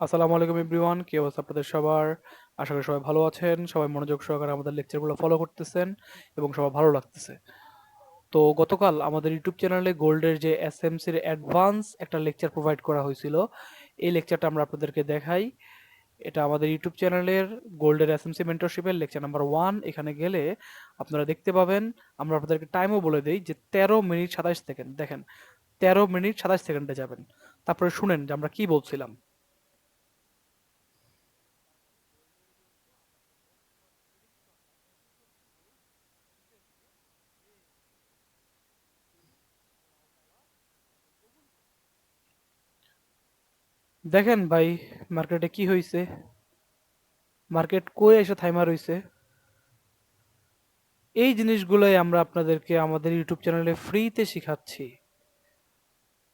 আসসালামু আলাইকুম এভরিওয়ান, কি অবস্থা আপনাদের সবার? আশা করি সবাই ভালো আছেন, সবাই মনোযোগ সহকারে আমাদের লেকচারগুলো ফলো করতেছেন এবং সবার ভালো লাগতেছে। তো গতকাল আমাদের ইউটিউব চ্যানেলে গোল্ডের যে এসএমসির অ্যাডভান্স একটা লেকচার প্রোভাইড করা হয়েছিল, এই লেকচারটা আমরা আপনাদেরকে দেখাই। এটা আমাদের ইউটিউব চ্যানেলের গোল্ডের এসএমসি মেন্টরশিপের লেকচার নাম্বার 1। এখানে গেলে আপনারা দেখতে পাবেন, আমরা আপনাদেরকে টাইমও বলে দেই যে 13 মিনিট 27 সেকেন্ড। দেখেন, 13 মিনিট 27 সেকেন্ডে যাবেন। তারপরে শুনেন যে আমরা কি বলছিলাম। দেখেন ভাই, মার্কেটে কি হইছে, মার্কেট কই এসে থাইমা রইছে। এই জিনিসগুলোই আমরা আপনাদেরকে আমাদের ইউটিউব চ্যানেলে ফ্রিতে শিখাচ্ছি।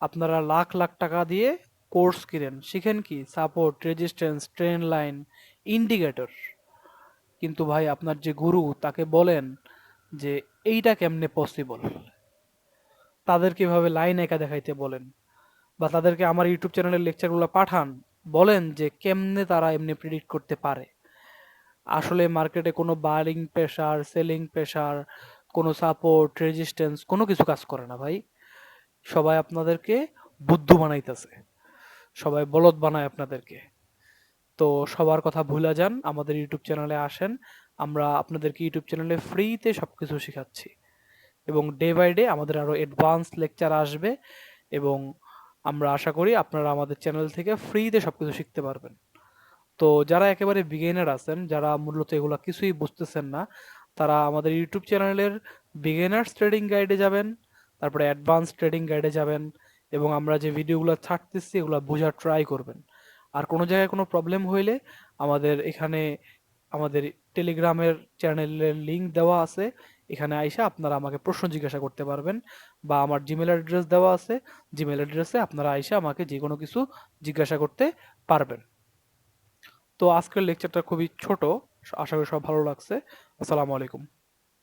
আপনারা লাখ লাখ টাকা দিয়ে কোর্স কিনেন, শিখেন কি support, resistance, train line, indicator. কিন্তু ভাই আপনার যে গুরু তাকে বলেন যে এইটা কেমনে পসিবল, তাদেরকে এভাবে লাইন একা দেখাইতে বলেন, বা তাদেরকে আমার ইউটিউব চ্যানেলের লেকচারগুলো পাঠান, বলেন যে কেমনে তারা এমনি প্রেডিক্ট করতে পারে। আসলে মার্কেটে কোনো বায়ারিং প্রেসার, সেলিং প্রেসার, কোনো সাপোর্ট, রেজিস্ট্যান্স কোনো কিছু কাজ করে না ভাই। সবাই আপনাদেরকে বুদ্ধু বানাইতেছে, সবাই বলদ বানায় আপনাদেরকে। তো সবার কথা ভুলা যান, আমাদের ইউটিউব চ্যানেলে আসেন। আমরা আপনাদেরকে ইউটিউব চ্যানেলে ফ্রিতে সবকিছু শেখাচ্ছি এবং ডে বাই ডে আমাদের আরো অ্যাডভান্স লেকচার আসবে এবং আমরা আশা করি আপনারা আমাদের চ্যানেল থেকে ফ্রিতে সবকিছু শিখতে পারবেন। তো যারা একেবারে বিগিনার আছেন, যারা মূলত এগুলা কিছুই বুঝতেছেন না, তারা আমাদের ইউটিউব চ্যানেলের বিগিনার্স ট্রেডিং গাইডে যাবেন, তারপরে অ্যাডভান্স ট্রেডিং গাইডে যাবেন এবং আমরা যে ভিডিওগুলো ছাড়তেছি এগুলো বোঝার ট্রাই করবেন। আর কোনো জায়গায় কোনো প্রবলেম হইলে আমাদের এখানে আমাদের টেলিগ্রামের চ্যানেলের লিংক দেওয়া আছে, এখানে আইসা আপনারা আমাকে প্রশ্ন জিজ্ঞাসা করতে পারবেন, বা আমার জিমেল অ্যাড্রেস দেওয়া আছে, জিমেল অ্যাড্রেসে আপনারা আইসা আমাকে যে কোনো কিছু জিজ্ঞাসা করতে পারবেন। তো আজকের লেকচারটা খুবই ছোট, আশা করি সব ভালো লাগছে। আসসালামু আলাইকুম।